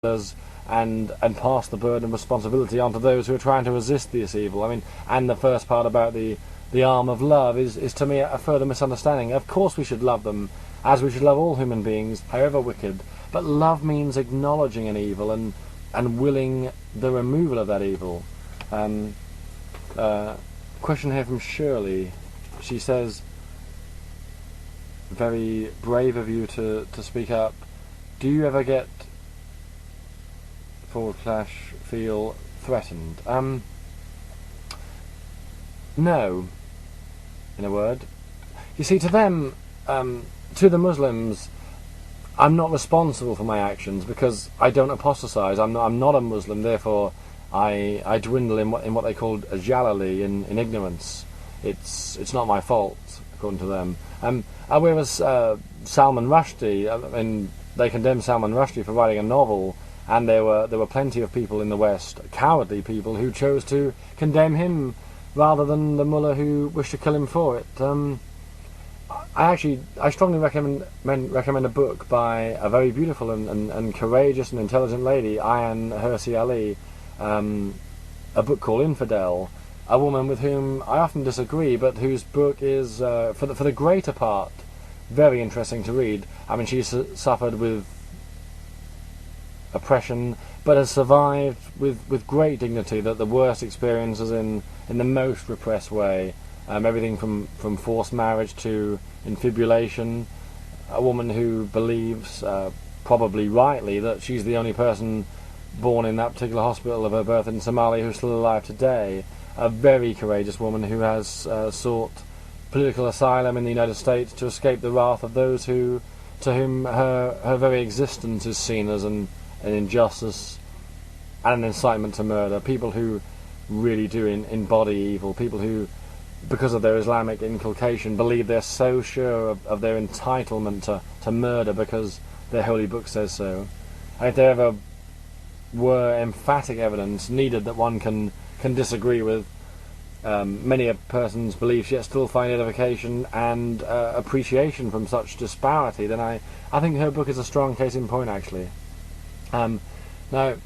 us and pass the burden of responsibility onto those who are trying to resist this evil. I mean, and the first part about the arm of love is to me a further misunderstanding. Of course we should love them, as we should love all human beings, however wicked, but love means acknowledging an evil and willing the removal of that evil. Question here from Shirley. She says, very brave of you to speak up. Do you ever get feel threatened? No, in a word. You see, to them, to the Muslims, I'm not responsible for my actions because I don't apostatize. I'm not a Muslim, therefore I dwindle in what they called a jalali, in ignorance. It's not my fault, according to them. Whereas Salman Rushdie, and they condemned Salman Rushdie for writing a novel, and there were plenty of people in the West, cowardly people, who chose to condemn him rather than the mullah who wished to kill him for it. I strongly recommend a book by a very beautiful and courageous and intelligent lady, Ayan Hirsi Ali, a book called Infidel, a woman with whom I often disagree, but whose book is, for the greater part, very interesting to read. I mean, she's suffered with oppression, but has survived with great dignity the worst experiences in the most repressed way. Everything from forced marriage to infibulation. A woman who believes, probably rightly, that she's the only person born in that particular hospital of her birth in Somalia who's still alive today. A very courageous woman who has sought political asylum in the United States to escape the wrath of those to whom her very existence is seen as an injustice and an incitement to murder. People who really do embody evil. People who, because of their Islamic inculcation, believe they're so sure of their entitlement to murder because their holy book says so. And if there ever were emphatic evidence needed that one can disagree with many a person's beliefs, yet still find edification and appreciation from such disparity, then I think her book is a strong case in point, actually. Now,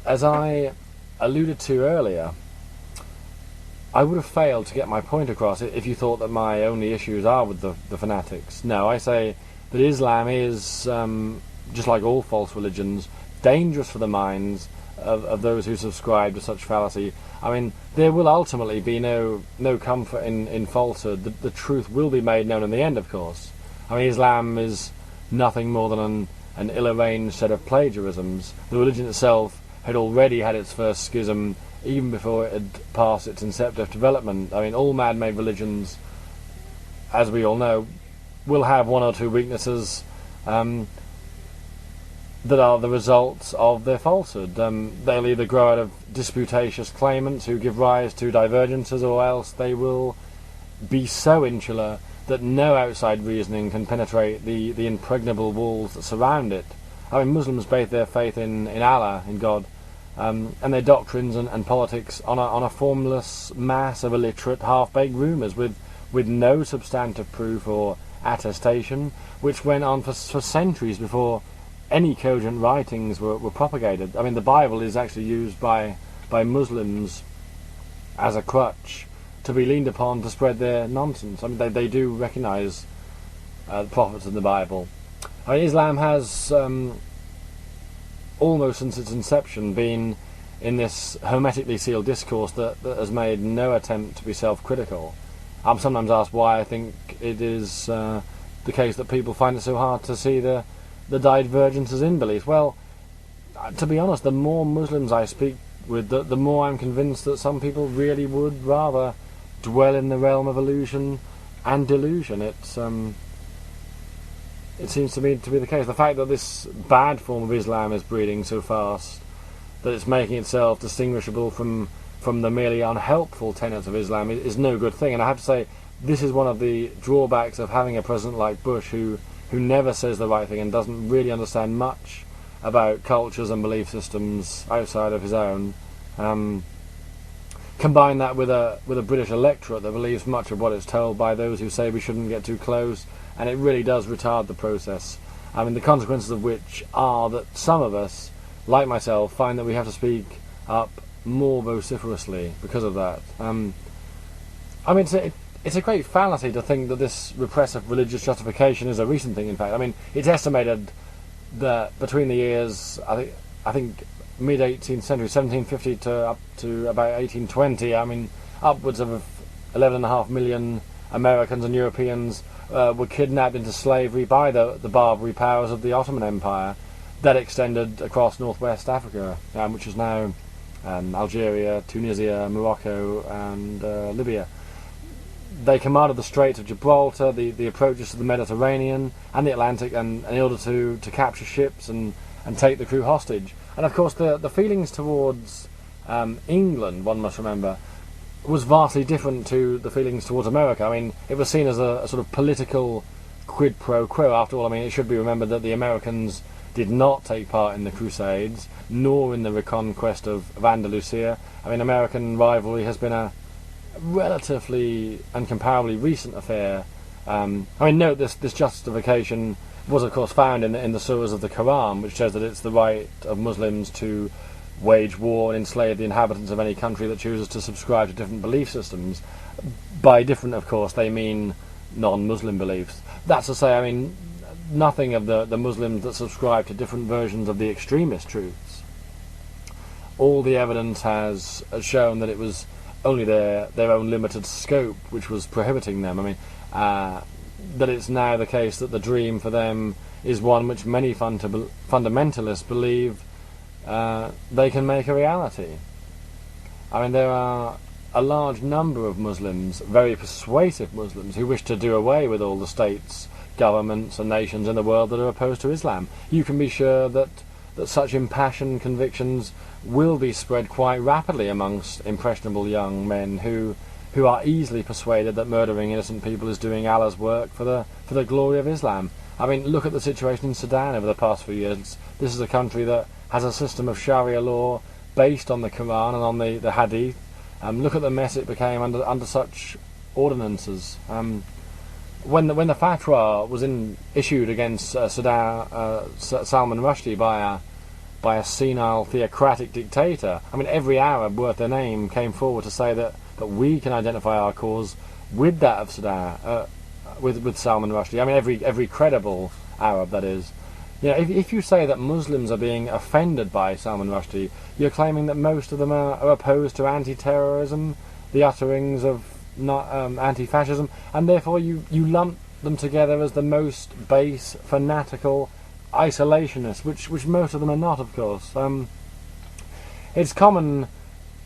as I alluded to earlier, I would have failed to get my point across if you thought that my only issues are with the fanatics. No, I say that Islam is, just like all false religions, dangerous for the minds of those who subscribe to such fallacy. I mean, there will ultimately be no comfort in falsehood. The truth will be made known in the end, of course. I mean, Islam is nothing more than an ill-arranged set of plagiarisms. The religion itself had already had its first schism even before it had passed its inceptive development. I mean, all man-made religions, as we all know, will have one or two weaknesses that are the results of their falsehood. They'll either grow out of disputatious claimants who give rise to divergences, or else they will be so insular that no outside reasoning can penetrate the impregnable walls that surround it. I mean, Muslims base their faith in Allah, in God, and their doctrines and politics on a formless mass of illiterate, half-baked rumours with no substantive proof or attestation, which went on for centuries before any cogent writings were propagated. I mean, the Bible is actually used by Muslims as a crutch to be leaned upon to spread their nonsense. I mean, they do recognise the prophets in the Bible. I mean, Islam has almost since its inception been in this hermetically sealed discourse that has made no attempt to be self-critical. I'm sometimes asked why I think it is the case that people find it so hard to see the divergences in belief. Well, to be honest, the more Muslims I speak with, the more I'm convinced that some people really would rather dwell in the realm of illusion and delusion. It seems to me to be the case. The fact that this bad form of Islam is breeding so fast, that it's making itself distinguishable from the merely unhelpful tenets of Islam is no good thing. And I have to say, this is one of the drawbacks of having a president like Bush who never says the right thing and doesn't really understand much about cultures and belief systems outside of his own. Combine that with a British electorate that believes much of what it's told by those who say we shouldn't get too close, and it really does retard the process. I mean, the consequences of which are that some of us, like myself, find that we have to speak up more vociferously because of that. I mean, it's a great fallacy to think that this repressive religious justification is a recent thing. In fact, I mean, it's estimated that between the years, I think mid 18th century, 1750 to up to about 1820, I mean, upwards of 11.5 million Americans and Europeans were kidnapped into slavery by the Barbary powers of the Ottoman Empire that extended across northwest Africa, which is now Algeria, Tunisia, Morocco, and Libya. They commanded the Straits of Gibraltar, the approaches to the Mediterranean and the Atlantic, and in order to capture ships and take the crew hostage. And of course, the feelings towards England, one must remember, was vastly different to the feelings towards America. I mean, it was seen as a sort of political quid pro quo. After all, I mean, it should be remembered that the Americans did not take part in the Crusades, nor in the reconquest of Andalusia. I mean, American rivalry has been a relatively and comparably recent affair. I mean, note this justification was, of course, found in the surahs of the Quran, which says that it's the right of Muslims to wage war and enslave the inhabitants of any country that chooses to subscribe to different belief systems. By different, of course, they mean non-Muslim beliefs. That's to say, I mean, nothing of the Muslims that subscribe to different versions of the extremist truths. All the evidence has shown that it was only their own limited scope which was prohibiting them. I mean, that it's now the case that the dream for them is one which many fundamentalists believe they can make a reality. I mean, there are a large number of Muslims, very persuasive Muslims, who wish to do away with all the states, governments and nations in the world that are opposed to Islam. You can be sure that such impassioned convictions will be spread quite rapidly amongst impressionable young men who are easily persuaded that murdering innocent people is doing Allah's work for the glory of Islam. I mean, look at the situation in Sudan over the past few years. This is a country that has a system of Sharia law based on the Quran and on the Hadith. Look at the mess it became under such ordinances. When the fatwa was issued against Salman Rushdie by a senile theocratic dictator, I mean, every Arab worth their name came forward to say that we can identify our cause with that of Sudan, with Salman Rushdie. I mean, every credible Arab, that is. You know, if you say that Muslims are being offended by Salman Rushdie, you're claiming that most of them are opposed to anti-terrorism, the utterings of anti-fascism, and therefore you lump them together as the most base, fanatical isolationists, which most of them are not, of course. It's common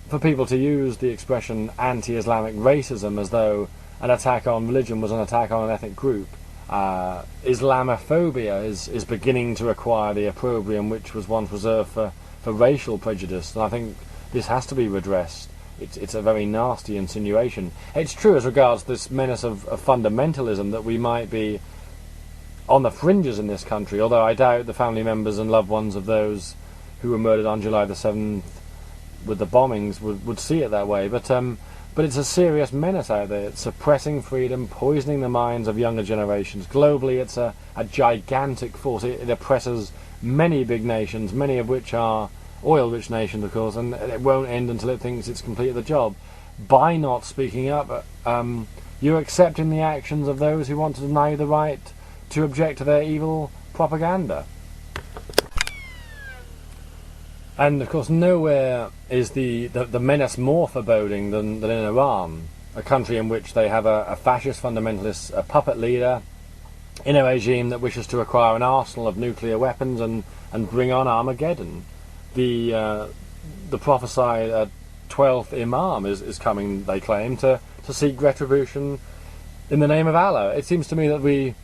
for people to use the expression anti-Islamic racism as though an attack on religion was an attack on an ethnic group. Islamophobia is beginning to acquire the opprobrium which was once reserved for racial prejudice, and I think this has to be redressed. It's a very nasty insinuation. It's true as regards this menace of fundamentalism that we might be on the fringes in this country, although I doubt the family members and loved ones of those who were murdered on July the 7th with the bombings would see it that way. But it's a serious menace out there. It's suppressing freedom, poisoning the minds of younger generations. Globally, it's a gigantic force. It oppresses many big nations, many of which are oil-rich nations, of course, and it won't end until it thinks it's completed the job. By not speaking up, you're accepting the actions of those who want to deny you the right to object to their evil propaganda. And of course, nowhere is the menace more foreboding than in Iran, a country in which they have a fascist fundamentalist, a puppet leader, in a regime that wishes to acquire an arsenal of nuclear weapons and bring on Armageddon. The prophesied 12th Imam is coming, they claim, to seek retribution in the name of Allah. It seems to me that we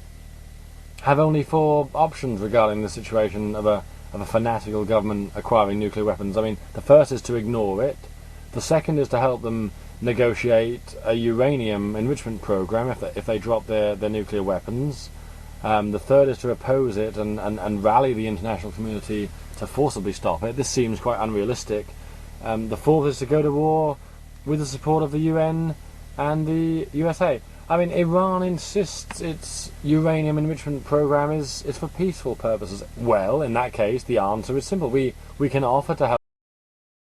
have only 4 options regarding the situation of a fanatical government acquiring nuclear weapons. I mean, the first is to ignore it. The second is to help them negotiate a uranium enrichment program if they drop their nuclear weapons. The third is to oppose it and rally the international community to forcibly stop it. This seems quite unrealistic. The fourth is to go to war with the support of the UN and the USA. I mean, Iran insists its uranium enrichment program is for peaceful purposes. Well, in that case, the answer is simple. We can offer to help